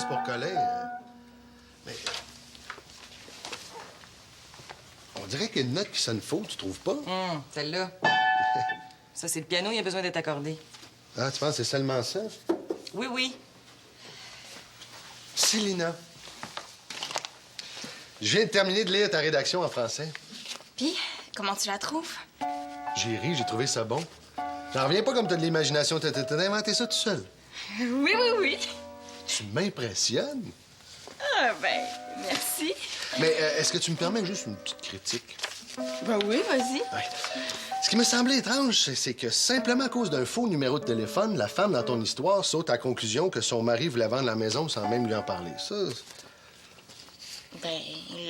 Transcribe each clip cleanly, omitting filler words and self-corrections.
pour Colin. Mais... On dirait qu'il y a une note qui sonne faux, tu trouves pas? Celle-là. Ça, c'est le piano, il a besoin d'être accordé. Ah, tu penses que c'est seulement ça? Oui, oui. Célina. Je viens de terminer de lire ta rédaction en français. Puis, comment tu la trouves? J'ai ri, j'ai trouvé ça bon. J'en reviens pas comme t'as de l'imagination. T'as inventé ça tout seul. Oui, oui, oui. Tu m'impressionnes. Ah, ben, merci. Mais est-ce que tu me permets juste une petite critique? Ben oui, vas-y. Ouais. Ce qui me semblait étrange, c'est que simplement à cause d'un faux numéro de téléphone, la femme dans ton histoire saute à la conclusion que son mari voulait vendre la maison sans même lui en parler. Ça... Ben,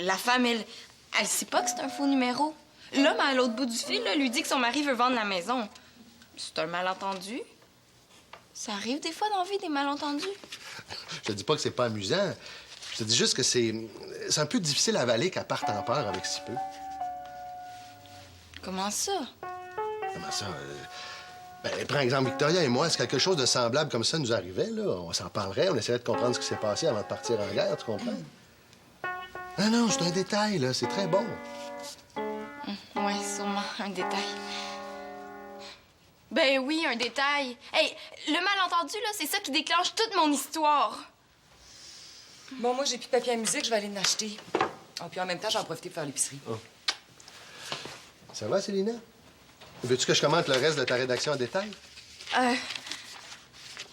la femme, elle sait pas que c'est un faux numéro. L'homme à l'autre bout du fil, là, lui dit que son mari veut vendre la maison. C'est un malentendu. Ça arrive des fois dans la vie, des malentendus. Je te dis pas que c'est pas amusant. Je te dis juste que c'est un peu difficile à avaler qu'elle parte en peur avec si peu. Comment ça? Comment ça? Ben, prends exemple Victoria et moi, si quelque chose de semblable comme ça nous arrivait, là, on s'en parlerait, on essaierait de comprendre ce qui s'est passé avant de partir en guerre, tu comprends? Non, non, c'est un détail, là, c'est très bon. Ouais, sûrement un détail. Ben oui, un détail. Hey, le malentendu, là, c'est ça qui déclenche toute mon histoire. Bon, moi, j'ai plus de papier à musique, je vais aller l'acheter. Oh, puis en même temps, j'en profite pour faire l'épicerie. Oh. Ça va, Célina? Veux-tu que je commente le reste de ta rédaction en détail?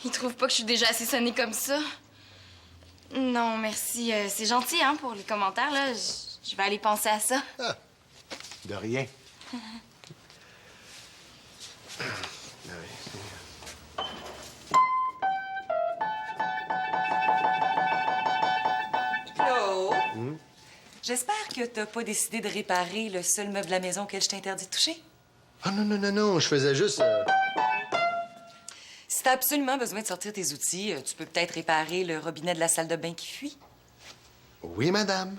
Il trouve pas que je suis déjà assez sonnée comme ça. Non, merci. C'est gentil, hein, pour les commentaires, là. Je vais aller penser à ça. Ah, de rien. Claude? J'espère que t'as pas décidé de réparer le seul meuble de la maison auquel je t'interdis de toucher. Ah non, non, non, non, je faisais juste... Si t'as absolument besoin de sortir tes outils, tu peux peut-être réparer le robinet de la salle de bain qui fuit. Oui, madame.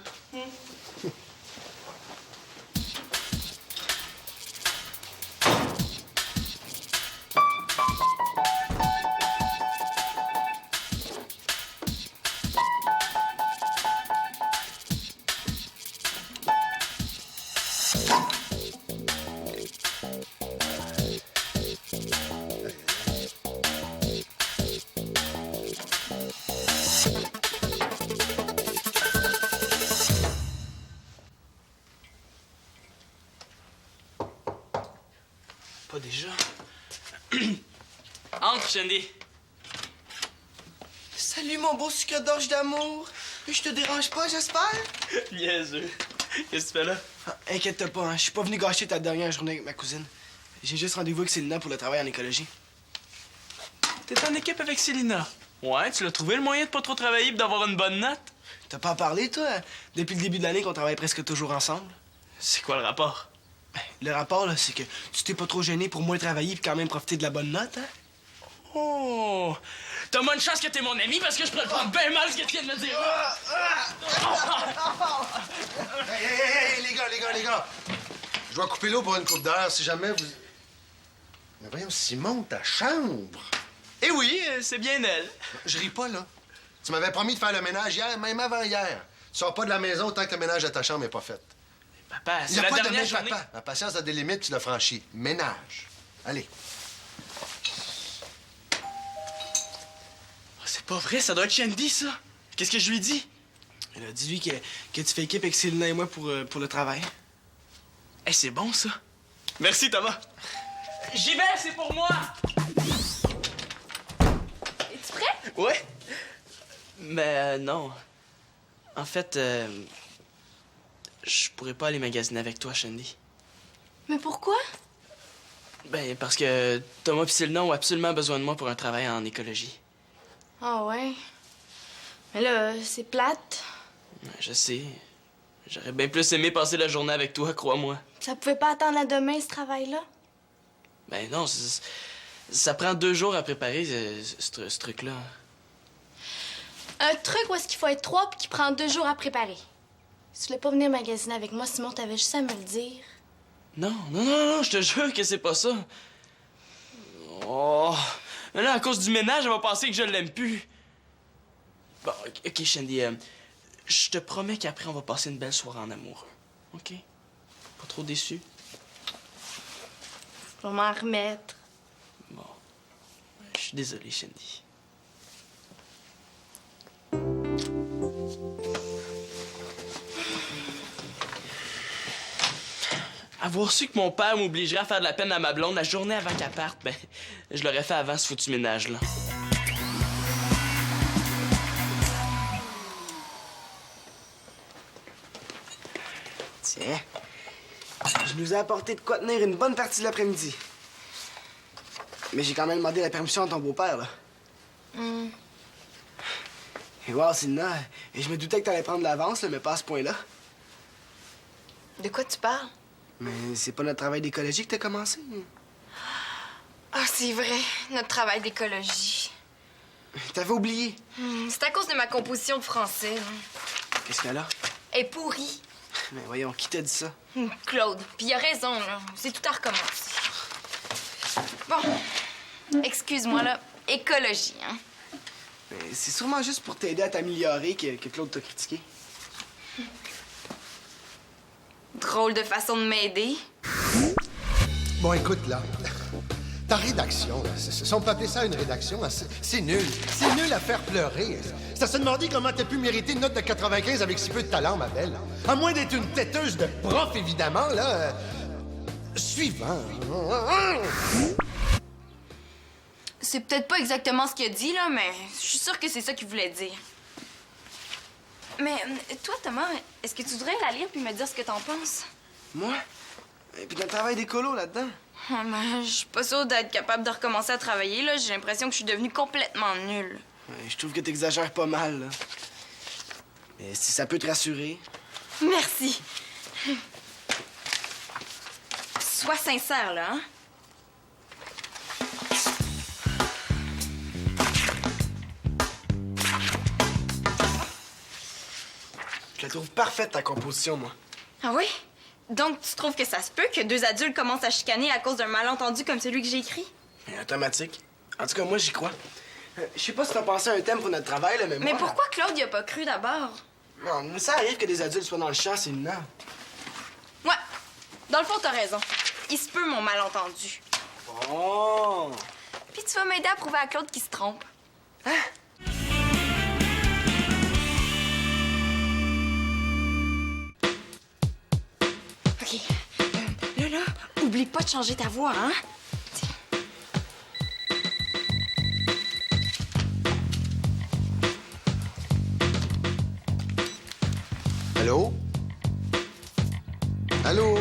Pas déjà. Entre, Shandy. Salut, mon beau sucre d'orge d'amour. Je te dérange pas, j'espère? Niaiseux. Qu'est-ce que tu fais là? Ah, inquiète-toi pas, hein. Je suis pas venu gâcher ta dernière journée avec ma cousine. J'ai juste rendez-vous avec Célina pour le travail en écologie. T'es en équipe avec Célina. Ouais, tu l'as trouvé le moyen de pas trop travailler et d'avoir une bonne note? T'as pas parlé, toi, depuis le début de l'année qu'on travaille presque toujours ensemble? C'est quoi le rapport? Ben, le rapport, là, c'est que tu t'es pas trop gêné pour moins travailler puis quand même profiter de la bonne note, hein? Oh! T'as moins de chance que t'es mon ami parce que je pourrais le prendre bien mal ce que tu viens de me dire. Hey, les gars! Je vais couper l'eau pour une coupe d'heure si jamais vous... Mais voyons, Simon, ta chambre! Eh oui, c'est bien elle. Je ris pas, là. Tu m'avais promis de faire le ménage hier, même avant hier. Tu sors pas de la maison tant que le ménage de ta chambre n'est pas fait. Papa, Il c'est n'y a la pas de dernière mais, journée. papa. La patience a des limites, tu l'as franchi. Ménage. Allez. Oh, c'est pas vrai, ça doit être Shandy, ça. Qu'est-ce que je lui dis? Dis-lui que tu fais équipe avec Célina et moi pour le travail. Eh, c'est bon, ça. Merci, Thomas. J'y vais, c'est pour moi. Es-tu prêt? Ouais. Mais non. En fait, je pourrais pas aller magasiner avec toi, Shandy. Mais pourquoi? Ben, parce que Thomas et Célina ont absolument besoin de moi pour un travail en écologie. Ah ouais. Mais là, c'est plate. Je sais. J'aurais bien plus aimé passer la journée avec toi, crois-moi. Ça pouvait pas attendre à demain, ce travail-là? Ben non, ça prend 2 jours à préparer, ce truc-là. Un truc où est-ce qu'il faut être 3 puis qui prend 2 jours à préparer. Si tu voulais pas venir magasiner avec moi, Simon, t'avais juste à me le dire. Non, je te jure que c'est pas ça. Oh, mais là, à cause du ménage, elle va penser que je l'aime plus. Bon, OK, Shandy, je te promets qu'après, on va passer une belle soirée en amoureux. OK? Pas trop déçu? Je vais m'en remettre. Bon. Je suis désolé, Shandy. Avoir su que mon père m'obligerait à faire de la peine à ma blonde la journée avant qu'elle parte, ben, je l'aurais fait avant ce foutu ménage-là. Tiens, je nous ai apporté de quoi tenir une bonne partie de l'après-midi. Mais j'ai quand même demandé la permission à ton beau-père, là. Et wow, Célina, et je me doutais que t'allais prendre l'avance, là, mais pas à ce point-là. De quoi tu parles? Mais c'est pas notre travail d'écologie que t'as commencé. Ah, c'est vrai, notre travail d'écologie. T'avais oublié. C'est à cause de ma composition de français. Qu'est-ce qu'elle a? Elle est pourrie. Mais voyons, qui t'a dit ça? Claude. Puis il a raison, là. C'est tout à recommencer. Bon, excuse-moi, là. Écologie, hein? Mais c'est sûrement juste pour t'aider à t'améliorer que Claude t'a critiqué. Drôle de façon de m'aider. Bon, écoute, là, ta rédaction, là, si on peut appeler ça une rédaction, là, c'est nul. C'est nul à faire pleurer. Ça se demandait comment t'as pu mériter une note de 95 avec si peu de talent, ma belle. À moins d'être une têteuse de prof, évidemment, là. Suivant. C'est peut-être pas exactement ce qu'il a dit, là, mais je suis sûre que c'est ça qu'il voulait dire. Mais toi, Thomas, est-ce que tu voudrais la lire puis me dire ce que t'en penses? Moi? Et puis notre travail d'écolo là-dedans. Oh, mais je suis pas sûre d'être capable de recommencer à travailler, là. J'ai l'impression que je suis devenue complètement nulle. Ouais, je trouve que t'exagères pas mal, là. Mais si ça peut te rassurer... Merci. Sois sincère, là, hein? Je la trouve parfaite, ta composition, moi. Ah oui? Donc, tu trouves que ça se peut que deux adultes commencent à chicaner à cause d'un malentendu comme celui que j'ai écrit? Mais automatique. En tout cas, moi, j'y crois. Je sais pas si t'as pensé à un thème pour notre travail, là, mais moi... Mais pourquoi Claude y a pas cru d'abord? Non, ça arrive que des adultes soient dans le champ, c'est une Ouais. Dans le fond, t'as raison. Il se peut, mon malentendu. Oh! Puis tu vas m'aider à prouver à Claude qu'il se trompe. Hein? OK. Là, oublie pas de changer ta voix, hein? Tiens. Allô? Allô?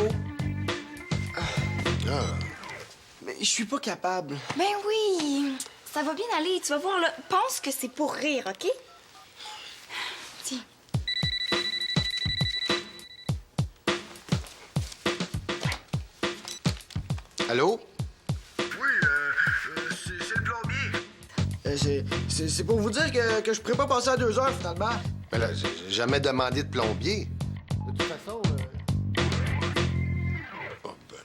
Mais je suis pas capable. Ben oui, ça va bien aller. Tu vas voir, là. Pense que c'est pour rire, OK? Tiens. Allô? Oui, c'est le plombier. C'est pour vous dire que je pourrais pas passer à 2 heures, finalement. Mais là, j'ai jamais demandé de plombier. De toute façon... Oh, ben.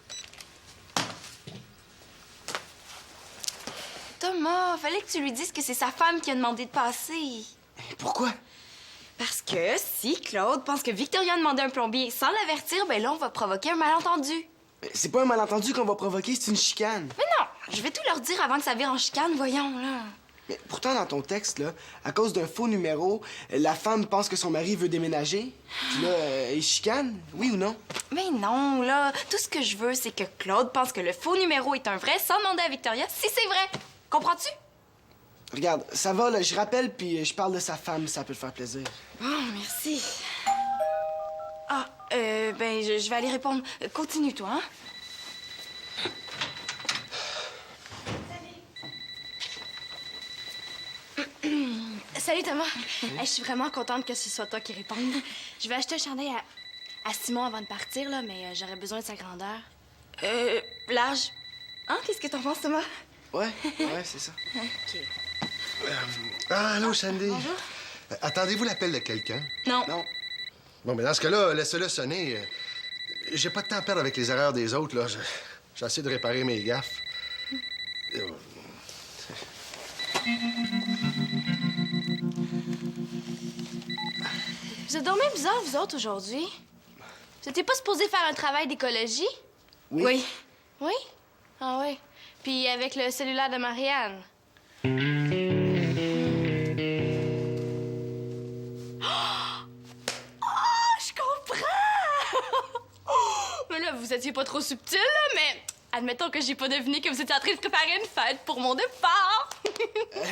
Thomas, fallait que tu lui dises que c'est sa femme qui a demandé de passer. Pourquoi? Parce que si Claude pense que Victoria a demandé un plombier sans l'avertir, ben là, on va provoquer un malentendu. Mais c'est pas un malentendu qu'on va provoquer, c'est une chicane. Mais non, je vais tout leur dire avant que ça vire en chicane, voyons, là. Mais pourtant, dans ton texte, là, à cause d'un faux numéro, la femme pense que son mari veut déménager. Puis là, il chicane, oui ou non? Mais non, là, tout ce que je veux, c'est que Claude pense que le faux numéro est un vrai sans demander à Victoria si c'est vrai. Comprends-tu? Regarde, ça va, là, je rappelle, puis je parle de sa femme, ça peut te faire plaisir. Bon, merci. Ah, ben, je vais aller répondre. Continue, toi, hein? Salut, Thomas. Hey, je suis vraiment contente que ce soit toi qui réponde. Je vais acheter un chandail à Simon avant de partir, là, mais j'aurais besoin de sa grandeur. Large. Hein? Qu'est-ce que t'en penses, Thomas? Ouais, c'est ça. OK. Allô, Sandy? Bonjour. Attendez-vous l'appel de quelqu'un? Non. Non. Bon, mais dans ce cas-là, laissez-le sonner. J'ai pas de temps à perdre avec les erreurs des autres, là. J'essaie de réparer mes gaffes. Vous êtes dormi bizarre, vous autres, aujourd'hui. Vous n'étiez pas supposé faire un travail d'écologie? Oui. Oui? Ah oui. Puis avec le cellulaire de Marianne. Je comprends! Mais là, vous étiez pas trop subtil, là, mais admettons que j'ai pas deviné que vous étiez en train de préparer une fête pour mon départ.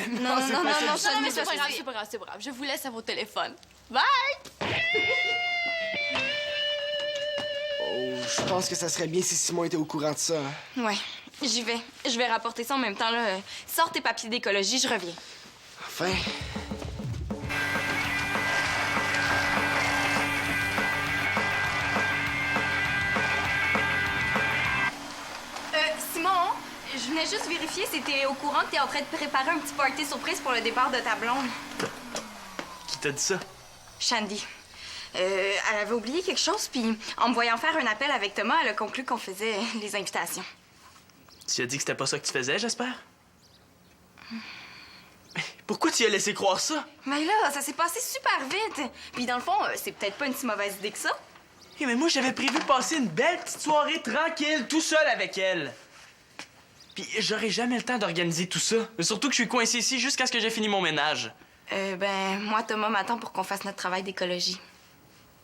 Non, mais c'est pas grave, c'est pas grave, c'est pas grave. Je vous laisse à vos téléphones. Bye! Oh, je pense que ça serait bien si Simon était au courant de ça. Hein? Ouais, j'y vais. Je vais rapporter ça en même temps, là. Sors tes papiers d'écologie, je reviens. Enfin. Simon, je venais juste vérifier si t'es au courant que t'es en train de préparer un petit party surprise pour le départ de ta blonde. Qui t'a dit ça? Shandy. Elle avait oublié quelque chose, puis en me voyant faire un appel avec Thomas, elle a conclu qu'on faisait les invitations. Tu as dit que c'était pas ça que tu faisais, j'espère? Pourquoi tu y as laissé croire ça? Mais là, ça s'est passé super vite. Puis dans le fond, c'est peut-être pas une si mauvaise idée que ça. Eh, mais moi, j'avais prévu passer une belle petite soirée tranquille, tout seul avec elle. Puis j'aurais jamais le temps d'organiser tout ça. Surtout que je suis coincé ici jusqu'à ce que j'ai fini mon ménage. Moi, Thomas m'attend pour qu'on fasse notre travail d'écologie.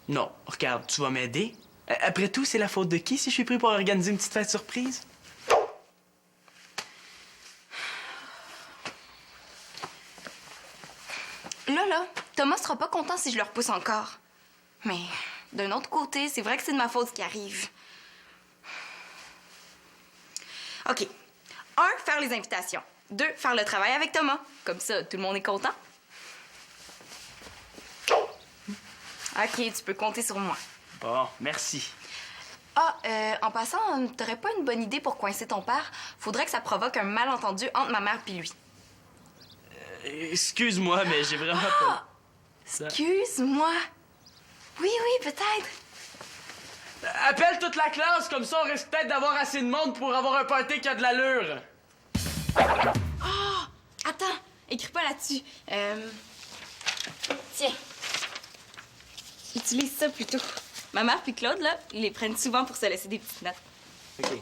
Non, regarde, tu vas m'aider. Après tout, c'est la faute de qui si je suis pris pour organiser une petite fête surprise? Là, Thomas sera pas content si je le repousse encore. Mais d'un autre côté, c'est vrai que c'est de ma faute ce qui arrive. OK. 1, faire les invitations. 2, faire le travail avec Thomas. Comme ça, tout le monde est content. OK, tu peux compter sur moi. Bon, merci. Ah, en passant, t'aurais pas une bonne idée pour coincer ton père? Faudrait que ça provoque un malentendu entre ma mère puis lui. Excuse-moi, mais j'ai vraiment pas... Ça. Excuse-moi. Oui, peut-être. Appelle toute la classe, comme ça on risque peut-être d'avoir assez de monde pour avoir un party qui a de l'allure. Attends, écris pas là-dessus. Tiens. Utilise ça plutôt. Ma mère puis Claude, là, ils les prennent souvent pour se laisser des petites notes. OK.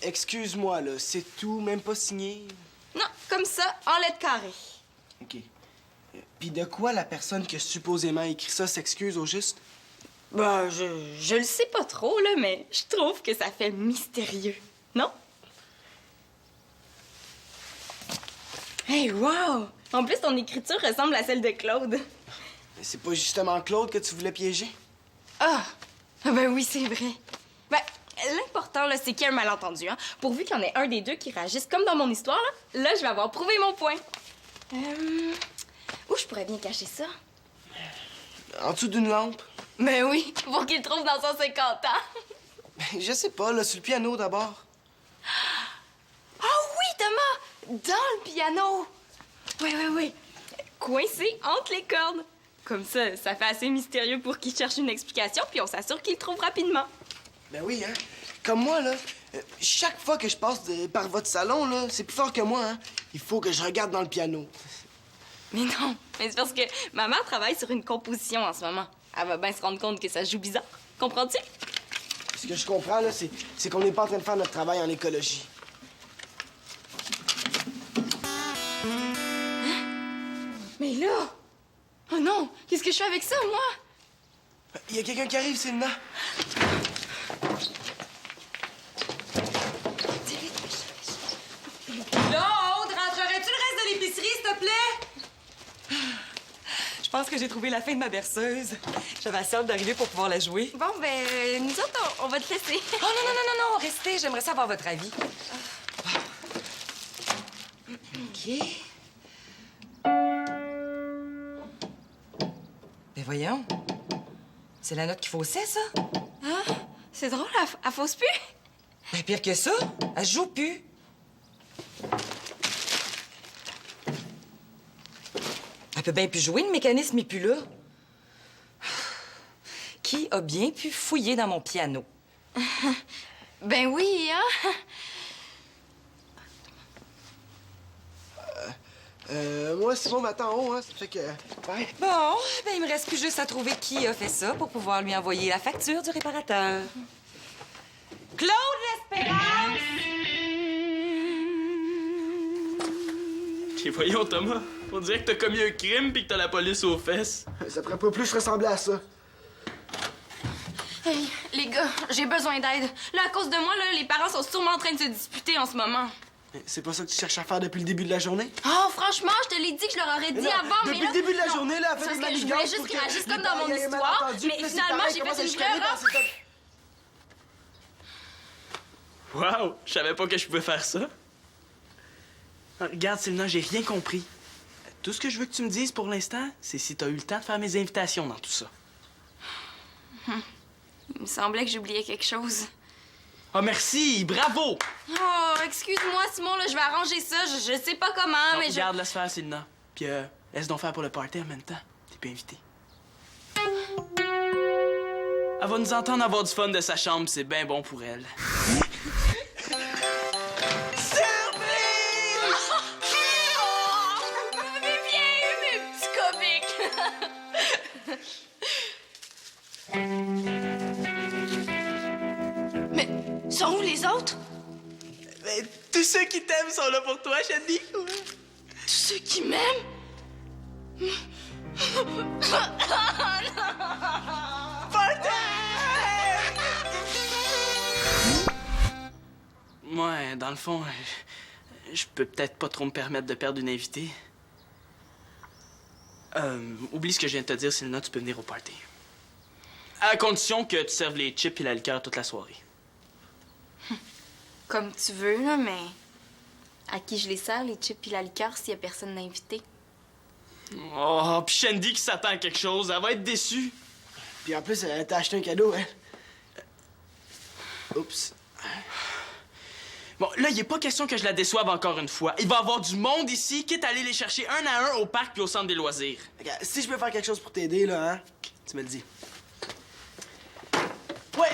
Excuse-moi, là, c'est tout, même pas signé. Non, comme ça, en lettres carrées. OK. Puis de quoi la personne qui a supposément écrit ça s'excuse au juste? Ben, je le sais pas trop, là, mais je trouve que ça fait mystérieux. Non? Hey, wow! En plus, ton écriture ressemble à celle de Claude. Mais c'est pas justement Claude que tu voulais piéger? Ah! Ben oui, c'est vrai. Ben, l'important, là, c'est qu'il y ait un malentendu, hein. Pourvu qu'il y en ait un des deux qui réagisse comme dans mon histoire, là, je vais avoir prouvé mon point. Où je pourrais bien cacher ça? En dessous d'une lampe? Ben oui, pour qu'il le trouve dans 150 ans. Ben, je sais pas, là, sur le piano d'abord. Ah oui, Thomas! Dans le piano! Oui. Coincé entre les cordes. Comme ça fait assez mystérieux pour qu'il cherche une explication, puis on s'assure qu'il le trouve rapidement. Ben oui, hein. Comme moi, là, chaque fois que je passe par votre salon, là, c'est plus fort que moi, hein. Il faut que je regarde dans le piano. Mais non, mais c'est parce que ma mère travaille sur une composition en ce moment. Elle va bien se rendre compte que ça joue bizarre. Comprends-tu? Ce que je comprends, là, c'est qu'on n'est pas en train de faire notre travail en écologie. Mais là... Oh non! Qu'est-ce que je fais avec ça, moi? Il y a quelqu'un qui arrive, Selena. Claude, rentrerais-tu le reste de l'épicerie, s'il te plaît? Je pense que j'ai trouvé la fin de ma berceuse. J'avais assez hâte d'arriver pour pouvoir la jouer. Bon, ben, nous autres, on va te laisser. Oh non, restez, j'aimerais savoir votre avis. OK. Ben voyons. C'est la note qu'il faussait, ça? Ah, c'est drôle, elle fausse plus. Ben pire que ça, elle se joue plus. Elle peut bien plus jouer, le mécanisme est plus là. Qui a bien pu fouiller dans mon piano? Ben oui, hein? Moi, Simon m'attend en haut, hein. Ça fait que... Bye. Bon, ben il me reste plus juste à trouver qui a fait ça pour pouvoir lui envoyer la facture du réparateur. Claude L'Espérance! Et voyons, Thomas, on dirait que t'as commis un crime puis que t'as la police aux fesses. Ça pourrait pas plus ressembler à ça. Hey, les gars, j'ai besoin d'aide. Là, à cause de moi, là, les parents sont sûrement en train de se disputer en ce moment. C'est pas ça que tu cherches à faire depuis le début de la journée? Oh, franchement, je te l'ai dit que je leur aurais dit avant, mais depuis là... le début de la Non, journée, là, elle fait c'est des parce que je manigances voulais juste pour qu'ils que réagissent les comme dans mon parents aient un histoire, malentendu, mais puis là, finalement, c'est j'ai pareil, fait une comment vraie ça, je connais erreur. Wow, je savais pas que je pouvais faire ça. Regarde, Sylvia, j'ai rien compris. Tout ce que je veux que tu me dises pour l'instant, c'est si t'as eu le temps de faire mes invitations dans tout ça. Il me semblait que j'oubliais quelque chose. Ah, merci! Bravo! Oh, excuse-moi, Simon, là, je vais arranger ça. Je sais pas comment, Non, mais regarde, laisse faire, Sylvia. Puis, laisse donc faire pour le party en même temps. T'es pas invité. Elle va nous entendre avoir du fun de sa chambre, c'est bien bon pour elle. Mes petits comiques! Mais sont où les autres? Mais tous ceux qui t'aiment sont là pour toi, Shandy. Tous ceux qui m'aiment? Moi, dans le fond, je peux peut-être pas trop me permettre de perdre une invitée. Oublie ce que je viens de te dire, Sylvia, tu peux venir au party. À condition que tu serves les chips et la liqueur toute la soirée. Comme tu veux, là, mais... À qui je les sers, les chips et la liqueur, s'il y a personne d'invité? Oh, pis Shandy qui s'attend à quelque chose, elle va être déçue. Puis en plus, elle t'a acheté un cadeau, hein. Oups. Bon, là, il est pas question que je la déçoive encore une fois. Il va y avoir du monde ici, quitte à aller les chercher un à un au parc puis au centre des loisirs. Regarde, si je peux faire quelque chose pour t'aider, là, hein, tu me le dis. Ouais,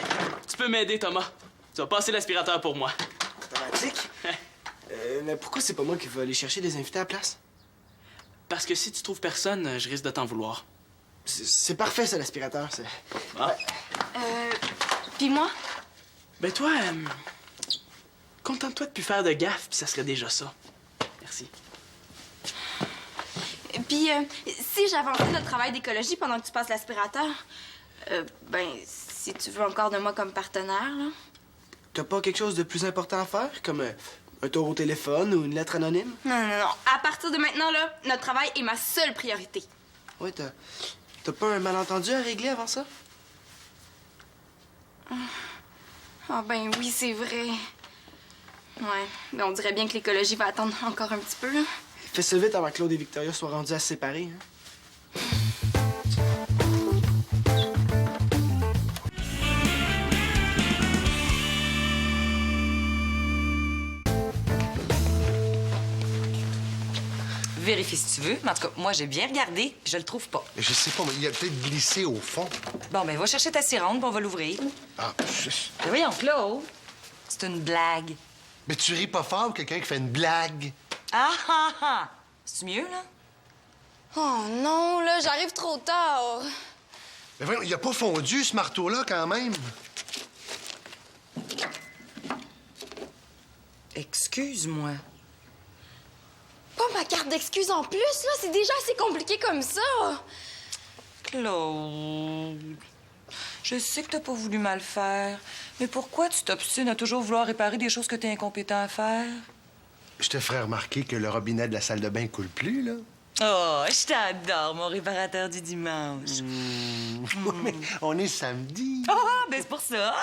tu peux m'aider, Thomas. Tu vas passer l'aspirateur pour moi. Automatique? Mais pourquoi c'est pas moi qui vais aller chercher des invités à la place? Parce que si tu trouves personne, je risque de t'en vouloir. C'est parfait, ça, l'aspirateur. C'est... Ah. Puis moi? Ben toi, contente-toi de plus faire de gaffe, puis ça serait déjà ça. Merci. Puis, si j'avançais le travail d'écologie pendant que tu passes l'aspirateur, ben, si tu veux encore de moi comme partenaire, là. T'as pas quelque chose de plus important à faire, comme un tour au téléphone ou une lettre anonyme? Non, non, non. À partir de maintenant, là, notre travail est ma seule priorité. Ouais, t'as pas un malentendu à régler avant ça? Ah, ben oui, c'est vrai. Ouais, mais on dirait bien que l'écologie va attendre encore un petit peu, là. Fais ça vite avant que Claude et Victoria soient rendus à se séparer, hein? Vérifie si tu veux, mais en tout cas, moi, j'ai bien regardé, puis je le trouve pas. Je sais pas, mais il a peut-être glissé au fond. Bon, ben, va chercher ta serrande, puis on va l'ouvrir. Ah, Ben voyons, Claude, c'est une blague. mais tu ris pas fort, quelqu'un qui fait une blague. Ah, ah, ah! C'est mieux, là? Oh non, là, j'arrive trop tard. Mais voyons, il a pas fondu, ce marteau-là, quand même. Excuse-moi. Pas ma carte d'excuse en plus, là. C'est déjà assez compliqué comme ça. Claude, je sais que t'as pas voulu mal faire, mais pourquoi tu t'obstines à toujours vouloir réparer des choses que t'es incompétent à faire? Je te ferai remarquer que le robinet de la salle de bain coule plus, là. Oh, je t'adore, mon réparateur du dimanche. Mais on est samedi. Ah, ben c'est pour ça.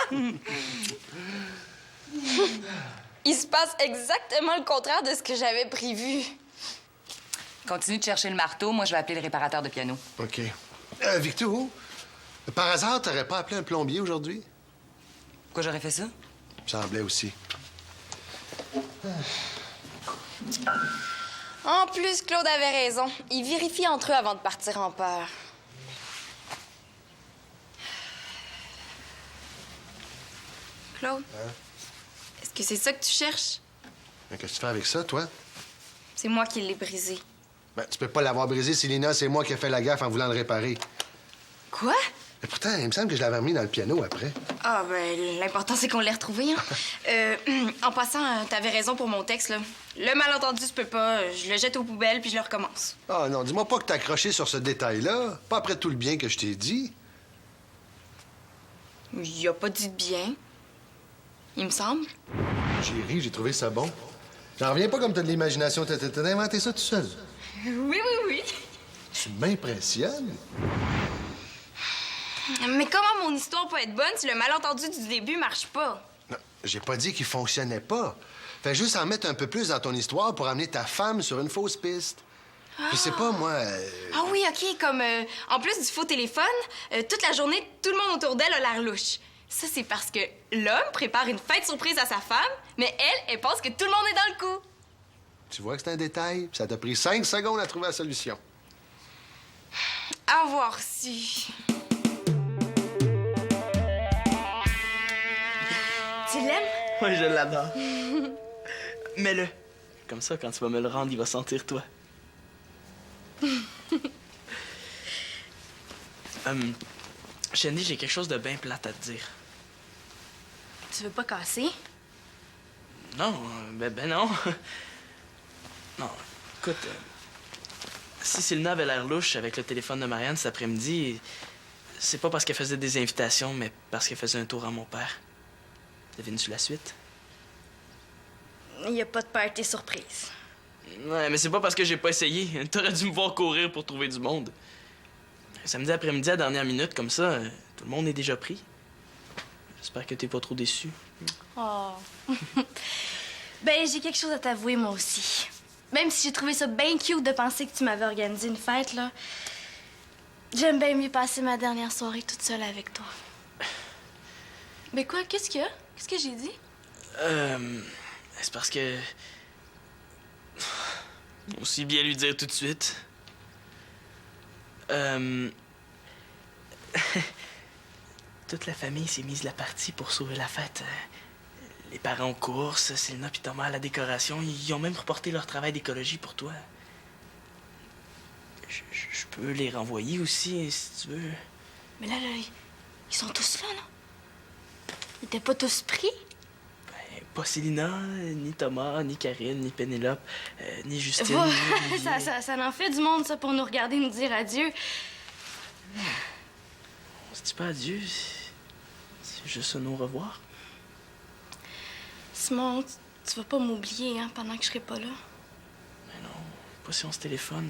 Il se passe exactement le contraire de ce que j'avais prévu. Continue de chercher le marteau, moi je vais appeler le réparateur de piano. OK. Victor, par hasard, t'aurais pas appelé un plombier aujourd'hui? Pourquoi j'aurais fait ça? Me semblait aussi. En plus, Claude avait raison. Il vérifie entre eux avant de partir en peur. Claude? Est-ce que c'est ça que tu cherches? Qu'est-ce que tu fais avec ça, toi? C'est moi qui l'ai brisé. Ben, tu peux pas l'avoir brisé, Célina. C'est moi qui ai fait la gaffe en voulant le réparer. Quoi? Mais pourtant, il me semble que je l'avais remis dans le piano après. Ah, ben, l'important, c'est qu'on l'ait retrouvé, hein. En passant, t'avais raison pour mon texte, là. Le malentendu se peut pas. Je le jette aux poubelles, puis je le recommence. Ah non, dis-moi pas que t'as accroché sur ce détail-là. Pas après tout le bien que je t'ai dit. Il a pas dit de bien. Il me semble. J'ai ri, j'ai trouvé ça bon. J'en reviens pas comme t'as de l'imagination. T'as inventé ça tout seul. Oui. Tu m'impressionnes. Mais comment mon histoire peut être bonne si le malentendu du début marche pas? Non, j'ai pas dit qu'il fonctionnait pas. Fais juste en mettre un peu plus dans ton histoire pour amener ta femme sur une fausse piste. Je sais pas, moi... Ah oui, OK, comme en plus du faux téléphone, toute la journée, tout le monde autour d'elle a l'air louche. Ça, c'est parce que l'homme prépare une fête surprise à sa femme, mais elle pense que tout le monde est dans le coup. Tu vois que c'est un détail, puis ça t'a pris 5 secondes à trouver la solution. À voir si... Tu l'aimes? Oui, je l'adore. Mets-le. Comme ça, quand tu vas me le rendre, il va sentir toi. Shandy, j'ai quelque chose de bien plate à te dire. Tu veux pas casser? Non, ben non. Non, écoute, si Célina avait l'air louche avec le téléphone de Marianne cet après-midi, c'est pas parce qu'elle faisait des invitations, mais parce qu'elle faisait un tour à mon père. Devines-tu la suite? Il y a pas de party surprise. Ouais, mais c'est pas parce que j'ai pas essayé. T'aurais dû me voir courir pour trouver du monde. Samedi après-midi, à la dernière minute, comme ça, tout le monde est déjà pris. J'espère que t'es pas trop déçu. Oh. Ben, j'ai quelque chose à t'avouer, moi aussi. Même si j'ai trouvé ça bien cute de penser que tu m'avais organisé une fête, là, j'aime bien mieux passer ma dernière soirée toute seule avec toi. Mais quoi, qu'est-ce qu'il y a? Qu'est-ce que j'ai dit? C'est parce que... Aussi bien lui dire tout de suite. Toute la famille s'est mise la partie pour sauver la fête. Les parents aux courses, Célina puis Thomas à la décoration, ils ont même reporté leur travail d'écologie pour toi. Je peux les renvoyer aussi, si tu veux. Mais là, ils sont tous là, non? Ils étaient pas tous pris? Ben, pas Célina, ni Thomas, ni Karine, ni Pénélope, ni Justine, Oh, ni Olivier. ça en fait du monde, ça, pour nous regarder nous dire adieu. On se dit pas adieu, c'est juste un au revoir. Simon, tu vas pas m'oublier, hein, pendant que je serai pas là. Mais non, pas si on se téléphone.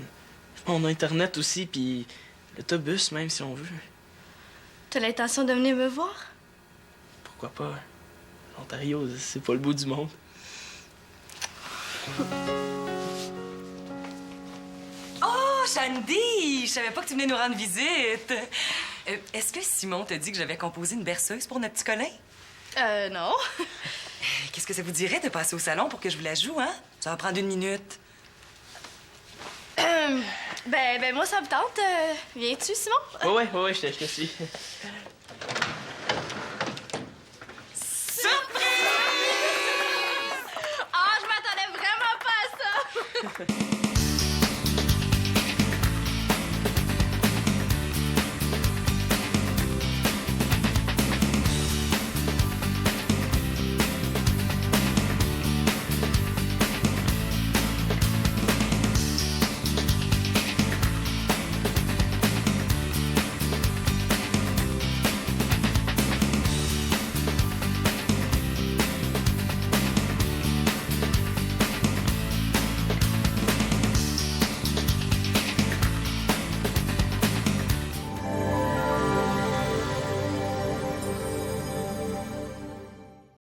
On a Internet aussi, puis l'autobus même, si on veut. T'as l'intention de venir me voir? Pourquoi pas? L'Ontario, c'est pas le bout du monde. Oh, Shandy! Je savais pas que tu venais nous rendre visite. Est-ce que Simon t'a dit que j'avais composé une berceuse pour notre petit Colin? Non. Qu'est-ce que ça vous dirait de passer au salon pour que je vous la joue, hein? Ça va prendre 1 minute. Ben, moi, ça me tente. Viens-tu, Simon? Ouais, je te suis.